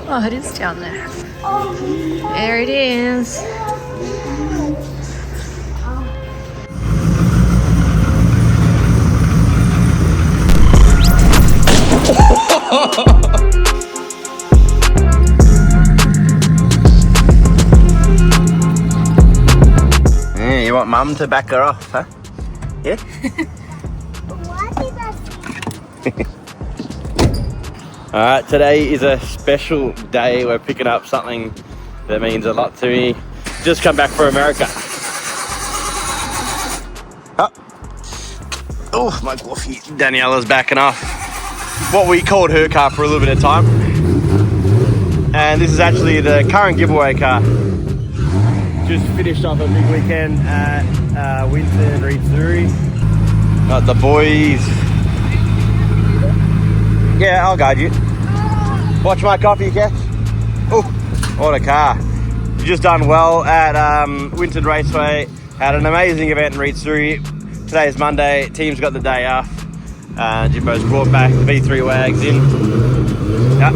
Oh, it is down there. There it is. Yeah, you want Mum to back her off, huh? Yeah? Alright, today is a special day. We're picking up something that means a lot to me. Just come back from America. Oh, my coffee. Daniela's backing off what we called her car for a little bit of time. And this is actually the current giveaway car. Just finished off a big weekend at Winton, Reet. Got the boys. Yeah, I'll guide you. Watch my coffee, Cash. Oh, what a car. You've just done well at Winton Raceway. Had an amazing event in Reet. Today's Monday. Team's got the day off. Jimbo's brought back the V3 wags in. Yep.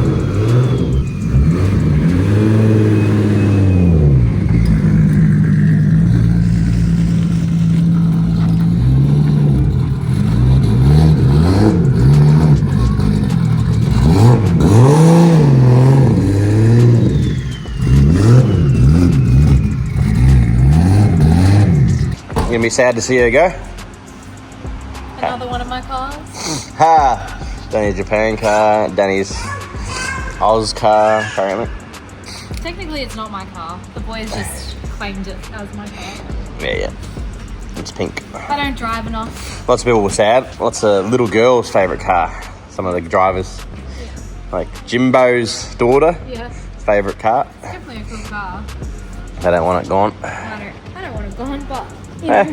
You're gonna be sad to see her go? Another one of my cars. Ha! Danny's Japan car, Danny's Oz car, apparently. Technically, it's not my car. The boys just claimed it as my car. Yeah. It's pink. I don't drive enough. Lots of people were sad. Lots of little girls' favourite car. Some of the drivers. Yeah. Like Jimbo's daughter. Yeah. Favourite car. It's definitely a cool car. They don't want it gone. I don't want it gone, but... Yeah.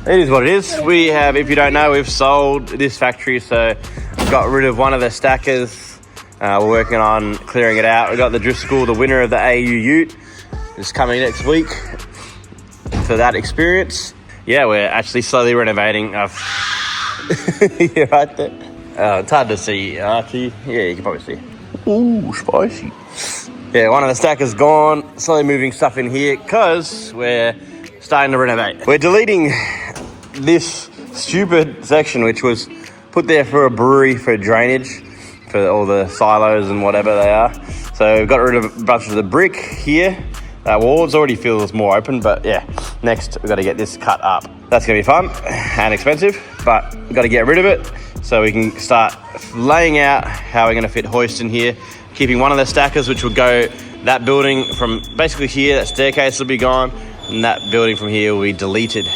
It is what it is. We have, if you don't know, we've sold this factory, so we've got rid of one of the stackers. We're working on clearing it out. We've got the drift school, the winner of the AU Ute, is coming next week for that experience. Yeah, we're actually slowly renovating. You're right there. It's hard to see, Archie. Yeah, you can probably see. Ooh, spicy. Yeah, one of the stackers gone. Slowly moving stuff in here because we're starting to renovate. We're deleting this stupid section which was put there for a brewery for drainage for all the silos and whatever they are. So we've got rid of a bunch of the brick here. That walls already feels more open, but yeah, next we've got to get this cut up. That's gonna be fun and expensive, but we've got to get rid of it so we can start laying out how we're gonna fit hoist in here, keeping one of the stackers which will go that building from basically here. That staircase will be gone and that building from here will be deleted,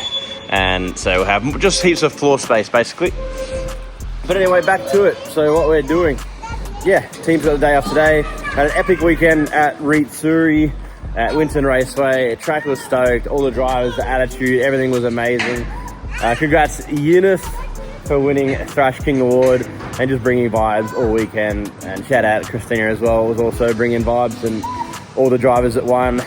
and so we'll have just heaps of floor space basically. But anyway, back to it. So what we're doing, yeah, team's got the day off today. Had an epic weekend at Reet at Winton Raceway. The track was stoked, all the drivers, the attitude, everything was amazing. Congrats Eunice for winning Thrash King Award and just bringing vibes all weekend, and shout out to Christina as well, was also bringing vibes, and all the drivers that won.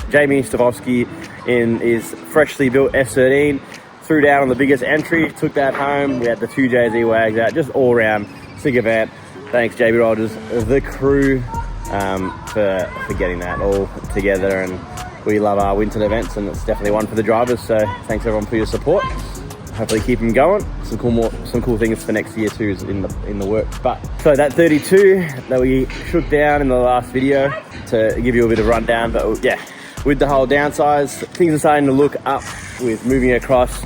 Jamie Stavovsky in his freshly built S13 threw down on the biggest entry, took that home. We had the 2 JZ wags out, just all round sick event. Thanks JB Rogers, the crew, for getting that all together, and we love our Winton events, and it's definitely one for the drivers, so thanks everyone for your support. Hopefully keep them going. Some cool things for next year too is in the works. But so that 32 that we shook down in the last video to give you a bit of rundown, but yeah, with the whole downsize, things are starting to look up with moving across,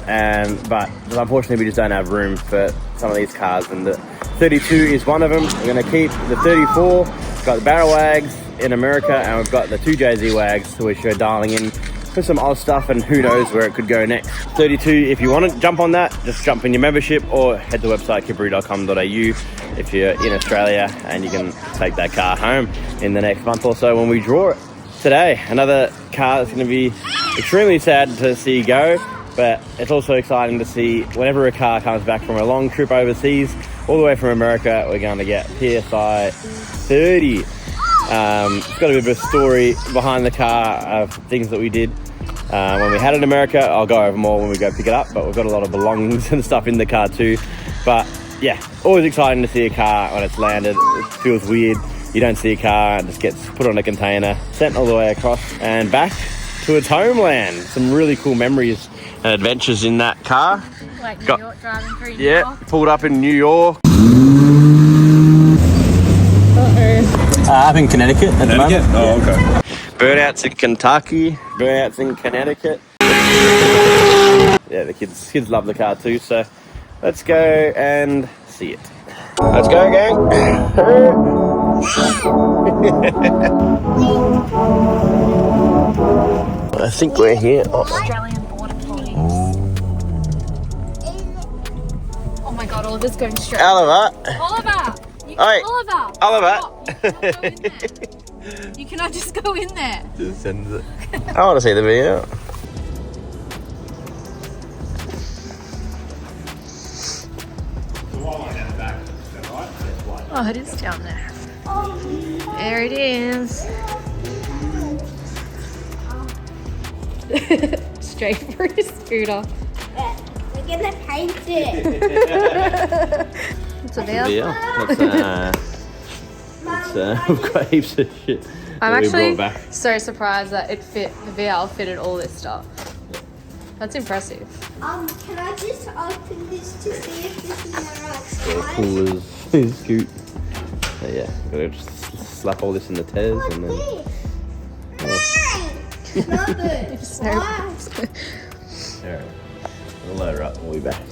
but unfortunately we just don't have room for some of these cars, and the 32 is one of them. We're going to keep the 34, we've got the barrel wags in America, and we've got the 2 JZ wags, which we're dialing in for some Oz stuff, and who knows where it could go next. 32, if you want to jump on that, just jump in your membership or head to the website kipperoo.com.au if you're in Australia, and you can take that car home in the next month or so when we draw it. Today, another car that's going to be extremely sad to see go, but it's also exciting to see whenever a car comes back from a long trip overseas, all the way from America, we're going to get PSI 30. It's got a bit of a story behind the car of things that we did when we had it in America. I'll go over more when we go pick it up, but we've got a lot of belongings and stuff in the car too. But yeah, always exciting to see a car when it's landed. It feels weird. You don't see a car, it just gets put on a container, sent all the way across and back to its homeland. Some really cool memories and adventures in that car. Like New York, driving through New Yeah, York. pulled up in New York. Up in Connecticut at the moment. Oh, okay. Burnouts in Kentucky, burnouts in Connecticut. Yeah, the kids love the car too, so let's go and see it. Let's go, gang. I think we're here. Oh. Australian Border Police. Oh my god, Oliver's going straight. Oliver. Oliver! Oi. Oliver! Oliver. Stop. You cannot just go in there. Just send it. I want to see the video. Oh, it is down there. There it is. Straight for his scooter. We're gonna paint it. It's a veil. Yeah. We've got heaps of shit. I'm that we actually brought back. so surprised that the VL fitted all this stuff. That's impressive. Can I just open this to see if this is the right Yeah, size? cool as his scoot. So yeah, gotta just slap all this in the Tez What's and then. this? Not good. So- Why? Alright, we'll load her up and we'll be back.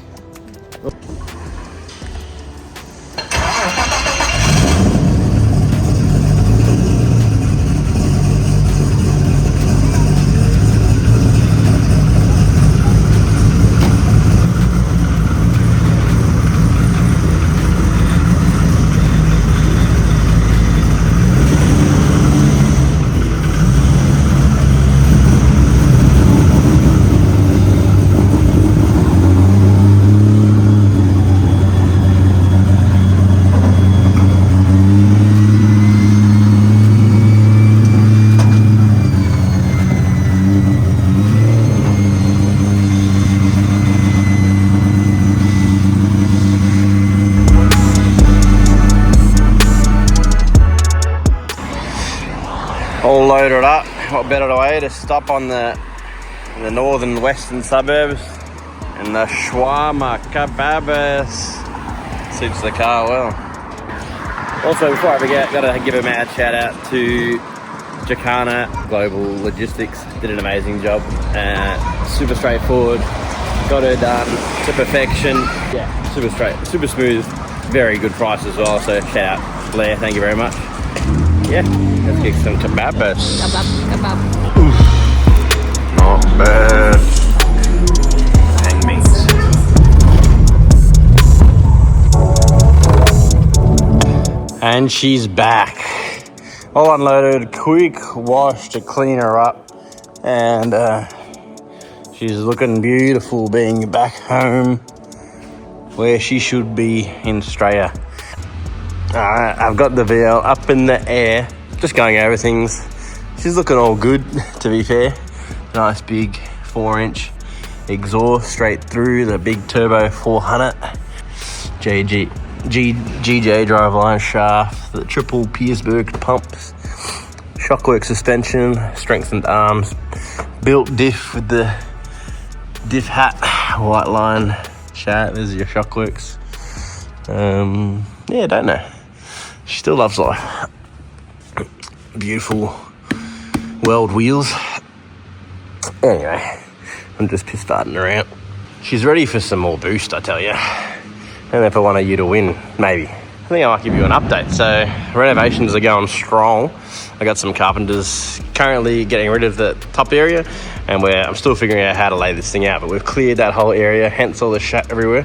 All loaded up. What better way to stop on the northern western suburbs and the shawarma kebabs suits the car well. Also, before I forget, gotta give a mad shout out to Jacana Global Logistics. Did an amazing job. Super straightforward. Got her done to perfection. Yeah, super straight, super smooth. Very good price as well. So shout out Blair. Thank you very much. Yeah, let's get some kebabs. Kebab. Not bad. Hang meat. And she's back. All unloaded, quick wash to clean her up. And she's looking beautiful being back home where she should be in Australia. Alright, I've got the VL up in the air, just going over things. She's looking all good, to be fair. Nice big 4-inch exhaust straight through the big turbo 400. GJ driveline shaft, the triple Piersberg pumps, shockwork suspension, strengthened arms, built diff with the diff hat, white line shaft. There's your shockworks. Yeah, don't know. She still loves life. Beautiful weld wheels. Anyway, I'm just piss farting around. She's ready for some more boost, I tell you. And if I wanted you to win, maybe. I think I might give you an update. So renovations are going strong. I got some carpenters currently getting rid of the top area, and I'm still figuring out how to lay this thing out. But we've cleared that whole area, hence all the shit everywhere,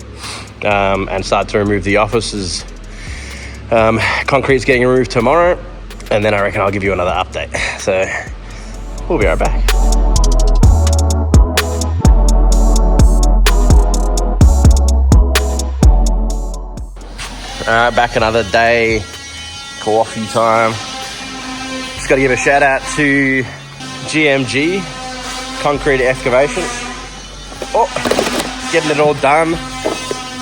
and started to remove the offices. Concrete's getting removed tomorrow, and then I reckon I'll give you another update. So we'll be right back. Alright, back another day, coffee time. Just got to give a shout out to GMG, Concrete Excavation. Oh, getting it all done.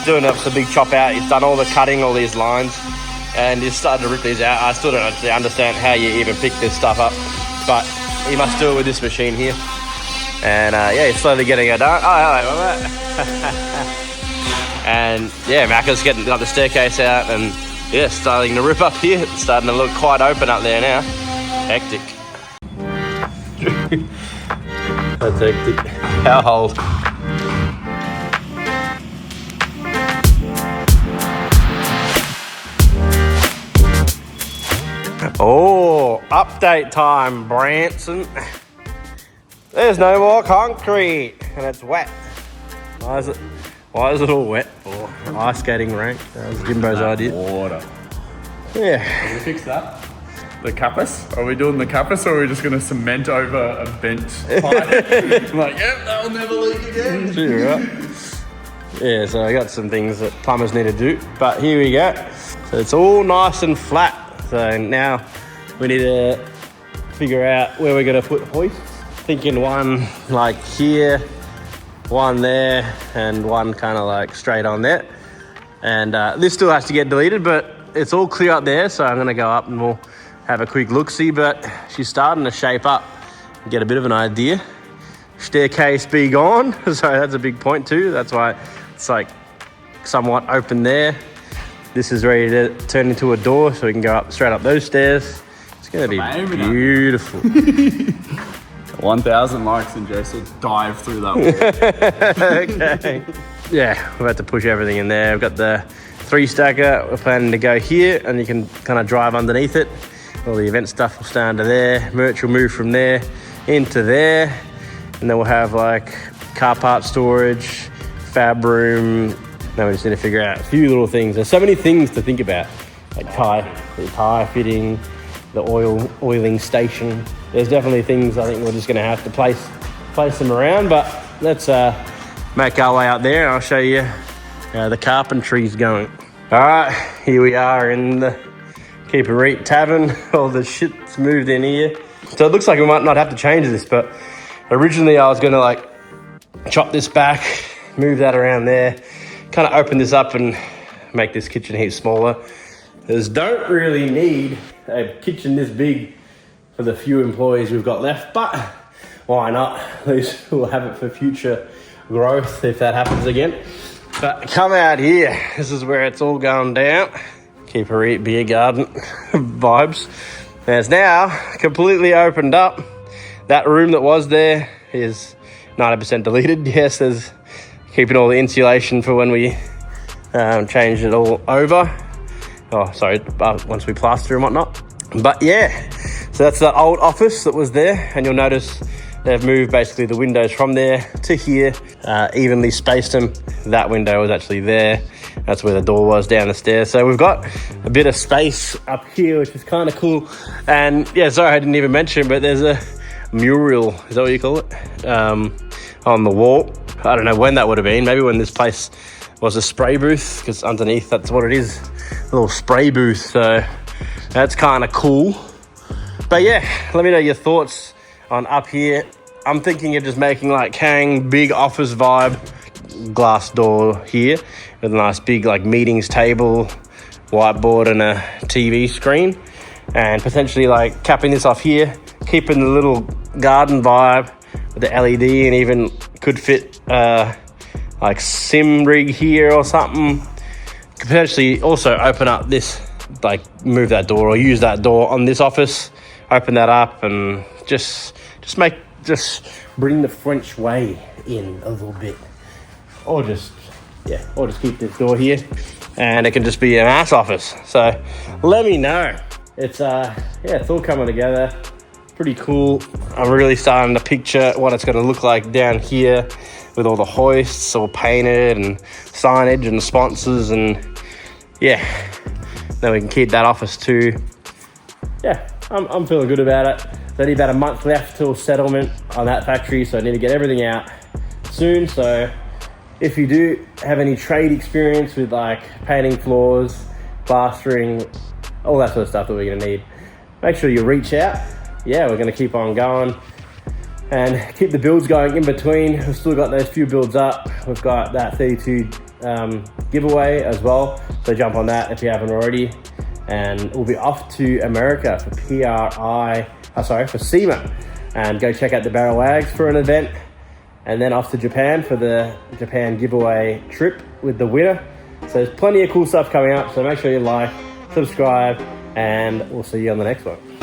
doing up the big chop out. He's done all the cutting, all these lines, and he's started to rip these out. I still don't actually understand how you even pick this stuff up, but he must do it with this machine here. And yeah, he's slowly getting it done. Oh, hello, and yeah, Macca's got the staircase out, and yeah, starting to rip up here. It's starting to look quite open up there now. Hectic. That's hectic. How old? Oh, update time, Branson. There's no more concrete, and it's wet. Why is it all wet for? Ice skating rink. That was Jimbo's idea. Water. Yeah. Can we fix that? The Kappas? Are we doing the Kappas, or are we just going to cement over a bent pipe? I'm like, yep, that'll never leak again. True, right? Yeah, so I got some things that plumbers need to do, but here we go. So it's all nice and flat. So now we need to figure out where we're going to put hoists. Thinking one like here, one there, and one kind of like straight on there. And this still has to get deleted, but it's all clear up there, so I'm going to go up and we'll have a quick look-see. But she's starting to shape up, get a bit of an idea. Staircase be gone, so that's a big point too. That's why it's like somewhat open there. This is ready to turn into a door, so we can go up straight up those stairs. It's going to be beautiful. 1,000 likes and Joseph dive through that wall. Okay. Yeah, we've had to push everything in there. We've got the 3-stacker. We're planning to go here, and you can kind of drive underneath it. All the event stuff will stay under there. Merch will move from there into there. And then we'll have like car part storage, fab room. Now we just need to figure out a few little things. There's so many things to think about. Like tire fitting, the oiling station. There's definitely things I think we're just going to have to place them around, but let's make our way out there and I'll show you how the carpentry's going. All right, here we are in the Keep a Reet tavern. All the shit's moved in here. So it looks like we might not have to change this, but originally I was going to like chop this back, move that around there, kind of open this up and make this kitchen heap smaller. Because don't really need a kitchen this big for the few employees we've got left, but why not? At least we'll have it for future growth if that happens again. But come out here, this is where it's all going down. Keep a Reet beer garden vibes. And it's now completely opened up. That room that was there is 90% deleted. Yes, there's keeping all the insulation for when we change it all over. Oh, sorry, once we plaster and whatnot. But yeah, so that's the old office that was there, and you'll notice they've moved basically the windows from there to here, evenly spaced them. That window was actually there. That's where the door was down the stairs. So we've got a bit of space up here, which is kind of cool. And yeah, sorry I didn't even mention, but there's a mural, is that what you call it? On the wall. I don't know when that would have been. Maybe when this place was a spray booth, because underneath that's what it is, a little spray booth. So that's kind of cool. But yeah, let me know your thoughts on up here. I'm thinking of just making like hang big office vibe, glass door here with a nice big like meetings table, whiteboard and a TV screen, and potentially like capping this off here, keeping the little garden vibe with the LED, and even could fit like sim rig here or something. Could potentially also open up this, like move that door or use that door on this office, open that up and just bring the French way in a little bit. Or just keep this door here and it can just be an ass office. So let me know. It's it's all coming together. Pretty cool. I'm really starting to picture what it's going to look like down here with all the hoists all painted and signage and sponsors, and yeah, then we can keep that office too. Yeah, I'm feeling good about it. There's only about a month left till settlement on that factory, so I need to get everything out soon. So if you do have any trade experience with like painting floors, plastering, all that sort of stuff that we're going to need, make sure you reach out. Yeah, we're going to keep on going and keep the builds going in between. We've still got those few builds up. We've got that 32 giveaway as well. So jump on that if you haven't already. And we'll be off to America for for SEMA. And go check out the Barrel Wags for an event. And then off to Japan for the Japan giveaway trip with the winner. So there's plenty of cool stuff coming up. So make sure you like, subscribe, and we'll see you on the next one.